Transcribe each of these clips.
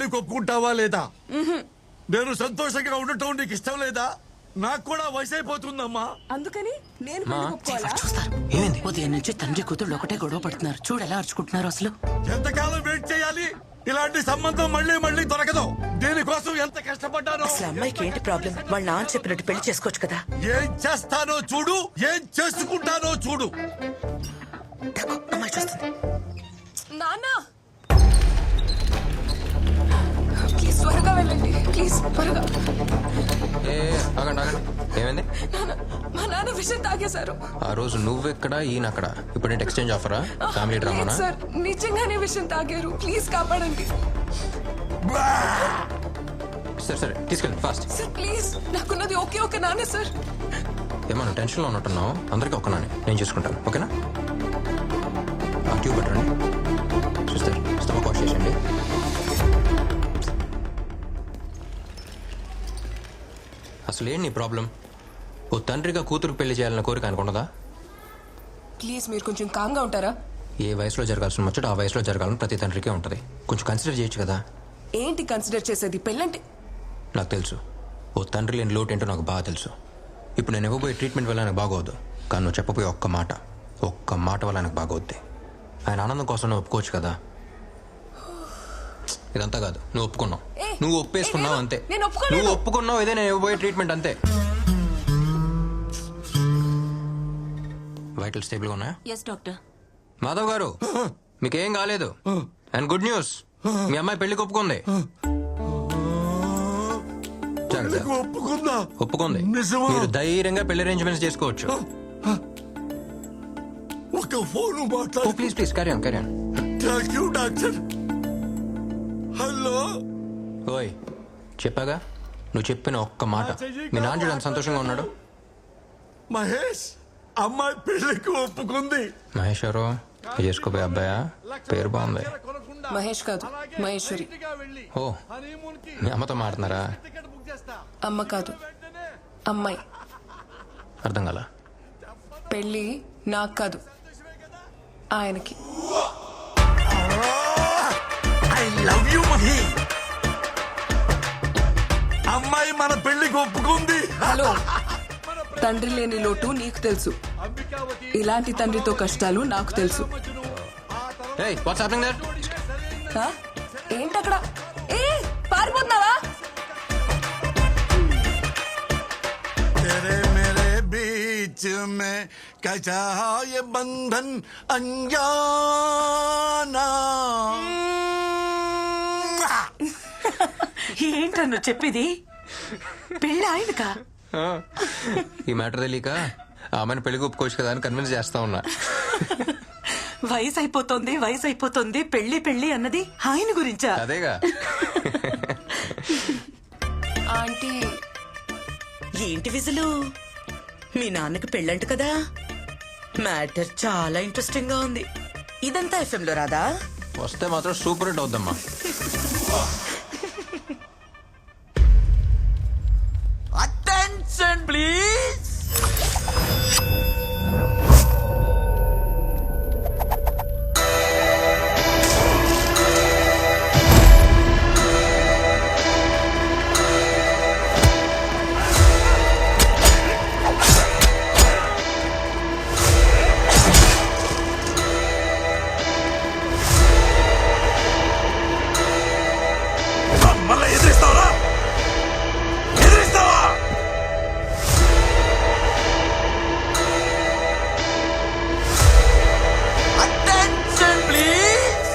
పెళ్లి కొప్పుకుంటావా లేదా? నేను సంతోషంగా ఉండటం నీకు ఇష్టం లేదా? నాకు కూడా వయసు అయిపోతుందమ్మా. అందుకని నేను పెళ్లి ఒప్పుకోవాలా? చూస్తారు ఏమైంది? ఉదయం నుంచి తండ్రి కూతుళ్ళు ఒకటే గొడవ పడుతున్నారు. చూడు ఎలా అరుచుకుంటున్నారు అసలు. ఎంతకాలం వెయిట్ చేయాలి? ఇలాంటి సంబంధం మళ్ళీ మళ్ళీ దొరకదు. దీనికోసం ఎంత కష్టపడ్డానో. అసలు అమ్మాయికి ఏంటి ప్రాబ్లం? వాళ్ళ నాన్న చెప్పినట్టు పెళ్లి చేసుకోవచ్చు కదా. ఏం చేస్తానో చూడు, ఏం చేసుకుంటానో చూడు. తక్కువ అమ్మాయి చూస్తుంది. నాన్న ప్లీజ్ త్వరగా వెళ్ళండి, ప్లీజ్ త్వరగా. ఆగండి ఆగండి, ఏమైంది? మా నాన్న విషయం తాగేశారు. ఆ రోజు నువ్వెక్కడ ఈయన అక్కడ, ఇప్పుడు నేను ఎక్స్చేంజ్ ఆఫరా? ఫ్యామిలీ డ్రామానా? సార్ నిజంగానే విషయం తాగారు, ప్లీజ్ కాపాడండి సరే సరే తీసుకెళ్ళి ఫాస్ట్. Sir please. నాకున్నది ఓకే ఓకే నాన్న. సార్ ఏమన్నా టెన్షన్లో ఉన్నట్టున్నావు? అందరికీ ఒక్కనానే నేను చూసుకుంటాను, ఓకేనా? ఆ ట్యూబ్ పెట్టండి. సిస్టర్ స్టమక్ వాష్ చేసేయండి. అసలు ఏంటి నీ ప్రాబ్లం? ఓ తండ్రిగా కూతురు పెళ్లి చేయాలన్న కోరిక అనుకున్నదా? ప్లీజ్ మీరు కొంచెం కామ్గా ఉంటారా? ఏ వయసులో జరగాల్సిన ముచ్చట ఆ వయసులో జరగాలని ప్రతి తండ్రికే ఉంటుంది. కొంచెం కన్సిడర్ చేయొచ్చు కదా. ఏంటి కన్సిడర్ చేసేది? పెళ్ళంటే నాకు తెలుసు, ఓ తండ్రి లేని లోటు ఏంటో నాకు బాగా తెలుసు. ఇప్పుడు నేను ఇవ్వబోయే ట్రీట్మెంట్ వల్ల నాకు బాగోద్దు, కానీ నువ్వు చెప్పబోయే ఒక్క మాట వల్ల నాకు బాగోద్ది. ఆయన ఆనందం కోసం నువ్వు ఒప్పుకోవచ్చు కదా. ఇదంతా కాదు, నువ్వు ఒప్పుకున్నావు, నువ్వు ఒప్పేసుకున్నావు అంతే. నువ్వు ఒప్పుకున్నావు, ఇదే నేను ఇవ్వబోయే ట్రీట్మెంట్ అంతే. వైటల్ స్టేబుల్గా ఉన్నాయా? Yes doctor. మాధవ్ గారు మీకేం కాలేదు. అండ్ గుడ్ న్యూస్, మీ అమ్మాయి పెళ్లికి ఒప్పుకుంది. ఒప్పుకుంది. మీరు ధైర్యంగా పెళ్లి అరేంజ్మెంట్స్ చేసుకోవచ్చు. ఒక ఫోన్ మాట్లాడు. Please please carry on carry on. Thank you doctor. Hello. ఓయ్ చెప్పాగా, నువ్వు చెప్పిన ఒక్క మాట. మీ నాన్న చూడు ఎంత సంతోషంగా ఉన్నాడు. మహేష్ అమ్మాయి పెళ్లికి ఒప్పుకుంది. మహేష్ ఎవరు? చేసుకోబోయే అబ్బాయా? పేరు బాగుంది. మహేష్ కాదు, మహేశ్వరి. ఓ, మీ అమ్మతో మాట్లాడుతున్నారా? అమ్మ కాదు, అమ్మాయి. అర్థం కాల. పెళ్ళి నాకు కాదు, ఆయనకి. I love you Mahi. అమ్మాయి మన పెళ్లికి ఒప్పుకుంది. హలో, తండ్రి లేని లోటు నీకు తెలుసు, ఇలాంటి తండ్రితో కష్టాలు నాకు తెలుసు. ఏయ్ వాట్స్ హ్యాపెనింగ్ దేర్? ఏంటక్కడ? ఏ పారిపోతున్నావా? तेरे मेरे बीच में कैसा ये बंधन अनजाना. ఏంటో నువ్వు చెప్పేది? పెళ్ళి ఆయనకా? ఈ మ్యాటర్ తెలియక ఆమెను పెళ్లికి ఒప్పుకోవచ్చు కదా అని కన్విన్స్ చేస్తా ఉన్నా. వయసు అయిపోతుంది పెళ్లి పెళ్లి అన్నది ఆయన గురించా? అదేగా. ఆంటీ ఏంటి విజులు? మీ నాన్నకి పెళ్ళంట కదా. మ్యాటర్ చాలా ఇంట్రెస్టింగ్ గా ఉంది. ఇదంతా FM లో రాదా? వస్తే మాత్రం సూపర్ హిట్ అవుద్దమ్మా. Attention please. మళ్ళీ ఎదిరిస్తావా? Attention please.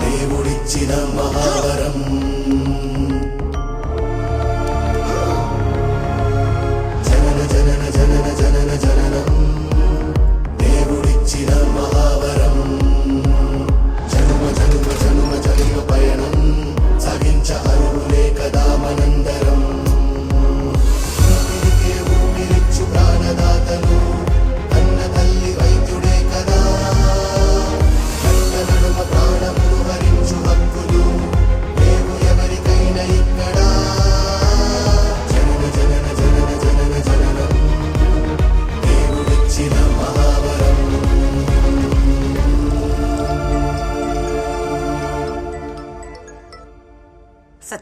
దేవుడిచ్చిన మహావరం జనన జనన జనన జనన జననం. దేవుడిచ్చిన మహావరం జనుమ జనుమ జనుమ జనుమ పయనం సాగించ అరువు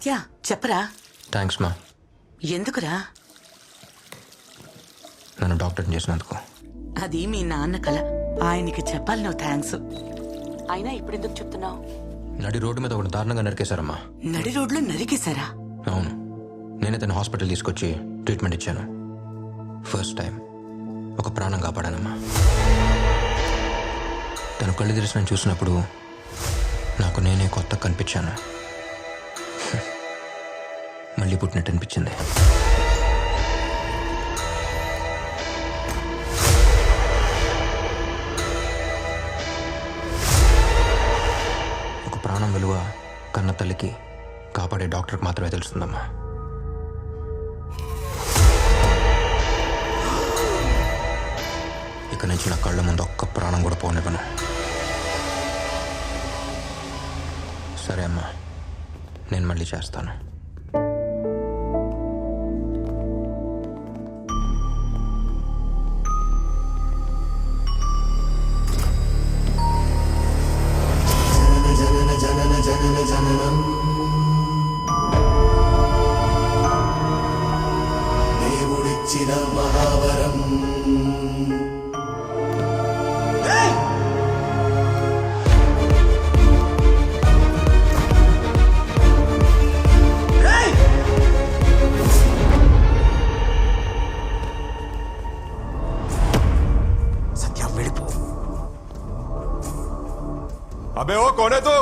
సత్య చెప్పరా థ్యాంక్స్ మా, ఎందుకురా? నన్ను డాక్టర్ని చేసినందుకు. అది మీ నాన్న కల, ఆయనకి చెప్పాలి నువ్వు థ్యాంక్స్. అయినా ఇప్పుడెందుకు చెప్తున్నావు? నడి రోడ్డు మీద ఒకటి దారుణంగా నరికేశారమ్మా. నడి రోడ్లో నరికేశారా? అవును, నేనే తన హాస్పిటల్ తీసుకొచ్చి ట్రీట్మెంట్ ఇచ్చాను. ఫస్ట్ టైం ఒక ప్రాణం కాపాడానమ్మా. తను కళ్ళు తెరిచి నన్ను చూసినప్పుడు నాకు నేనే కొత్త కనిపించాను. మళ్ళీ పుట్టినట్టు అనిపించింది. ఒక ప్రాణం విలువ కన్న తల్లికి, కాపాడే డాక్టర్కి మాత్రమే తెలుస్తుందమ్మా. ఇక నుంచి నా కళ్ళ ముందు ఒక్క ప్రాణం కూడా పోనివ్వను. సరే అమ్మా, నేను మళ్ళీ చేస్తాను. దేవుడిచ్చిన మహావరం. सत्या వెళ్ళిపో. अबे ओ कौन है तू?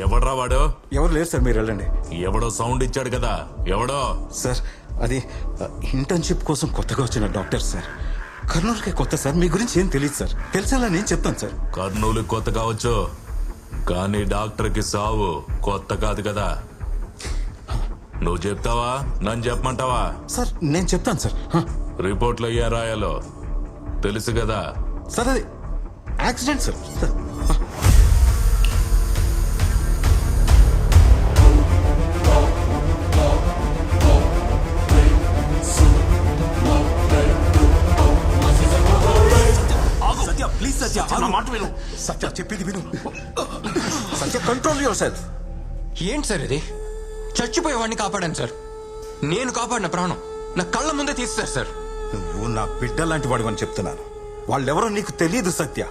ఎవడ్రా వాడు? ఎవరు లేరు సార్, మీరు వెళ్ళండి. ఎవడో సౌండ్ ఇచ్చాడు కదా, ఎవడో? సార్ అది ఇంటర్న్షిప్ కోసం కొత్తగా వచ్చిన డాక్టర్ సార్. కర్నూలుకే కొత్త సార్, మీ గురించి ఏం తెలియదు సార్. తెలిసేలా నేను చెప్తాను సార్. కర్నూలు కొత్త కావచ్చు, కానీ డాక్టర్ కి సావు కొత్త కాదు కదా. నువ్వు చెప్తావా, నన్ను చెప్పమంటావా? సార్ నేను చెప్తాను సార్. రిపోర్ట్లో ఏ రాయాలో తెలుసు కదా. సార్ అది యాక్సిడెంట్ సార్. సత్య ప్లీజ్ సత్య, నా మాట విను. సత్య చెప్పింది విను. సత్య కంట్రోల్ యువర్ సెల్ఫ్. ఏంటి సార్ ఇది? చచ్చిపోయేవాడిని కాపాడాను సార్. నేను కాపాడిన ప్రాణం నా కళ్ళ ముందే తీస్తారు సార్. నువ్వు నా బిడ్డ లాంటి వాడు అని చెప్తున్నాను. వాళ్ళెవరో నీకు తెలియదు సత్య.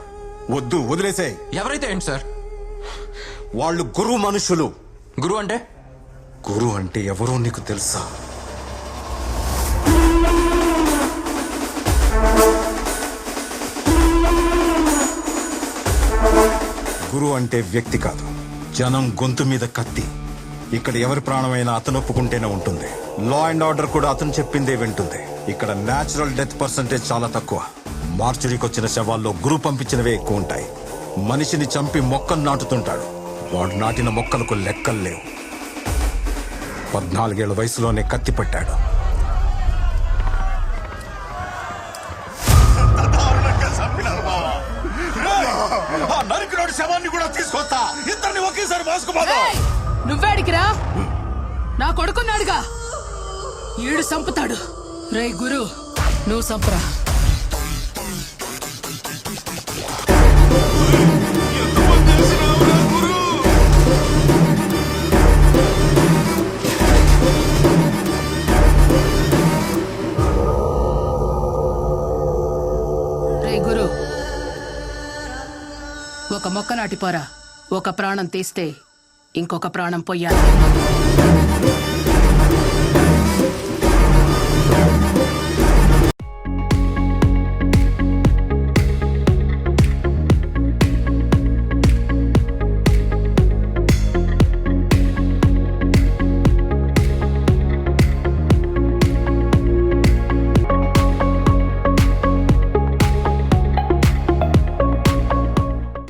వద్దు, వదిలేసాయి. ఎవరైతే ఏంటి సార్? వాళ్ళు గురువు మనుషులు. గురువు అంటే? గురువు అంటే ఎవరో నీకు తెలుసా? గురువు అంటే వ్యక్తి కాదు, జనం గొంతు మీద కత్తి. ఇక్కడ ఎవరి ప్రాణమైనా అతను ఒప్పుకుంటేనే ఉంటుంది. లా అండ్ ఆర్డర్ కూడా అతను చెప్పిందే వింటుంది. ఇక్కడ నేచురల్ డెత్ పర్సంటేజ్ చాలా తక్కువ. మార్చురీకి వచ్చిన శవాల్లో గురువు పంపించినవే ఎక్కువ ఉంటాయి. మనిషిని చంపి మొక్కలు నాటుతుంటాడు. వాడు నాటిన మొక్కలకు లెక్కలు లేవు. 14 ఏళ్ల వయసులోనే కత్తి పట్టాడు. నరికినోడి శవాన్ని కూడా తీసుకొస్తా. ఇద్దరిని ఒకేసారి మోసుకుపోతా. నువ్వేడికిరా? నా కొడుకున్నాడుగా, ఈడు సంపుతాడు. రే గురు, నువ్వు సంపరా. రే గురు, ఒక మొక్క నాటిపోరా. ఒక ప్రాణం తీస్తే ఇంకొక ప్రాణం పొయ్యాలి.